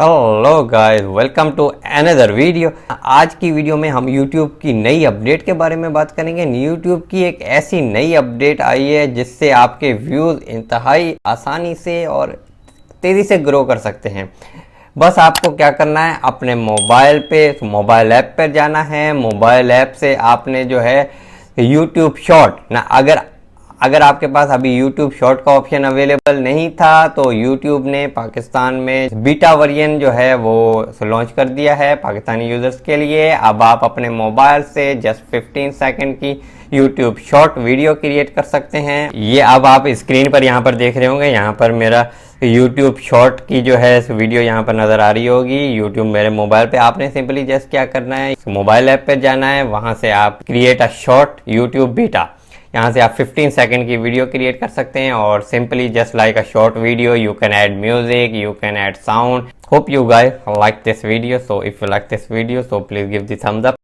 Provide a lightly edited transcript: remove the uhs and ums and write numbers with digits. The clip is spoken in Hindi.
Hello guys, welcome to another video. आज की वीडियो में हम YouTube की नई अपडेट के बारे में बात करेंगे। YouTube की एक ऐसी नई अपडेट आई है जिससे आपके व्यूज़ इंतहाई आसानी से और तेज़ी से ग्रो कर सकते हैं। बस आपको क्या करना है, अपने मोबाइल पे मोबाइल ऐप पर जाना है। मोबाइल ऐप से आपने जो है YouTube शॉर्ट ना, अगर आपके पास अभी YouTube शॉर्ट का ऑप्शन अवेलेबल नहीं था तो YouTube ने पाकिस्तान में बीटा वर्जन जो है वो लॉन्च कर दिया है पाकिस्तानी यूजर्स के लिए। अब आप अपने मोबाइल से जस्ट 15 सेकंड की YouTube शॉर्ट वीडियो क्रिएट कर सकते हैं। ये अब आप स्क्रीन पर यहाँ पर देख रहे होंगे, यहाँ पर मेरा YouTube शॉर्ट की जो है वीडियो यहाँ पर नज़र आ रही होगी। YouTube मेरे मोबाइल पे आपने सिंपली जस्ट क्या करना है, मोबाइल ऐप पे जाना है, वहाँ से आप create a short YouTube beta, यहाँ से आप 15 सेकंड की वीडियो क्रिएट कर सकते हैं और simply just like a short video you can add music, you can add sound. Hope you guys like this video, so if you like this video so please give the thumbs up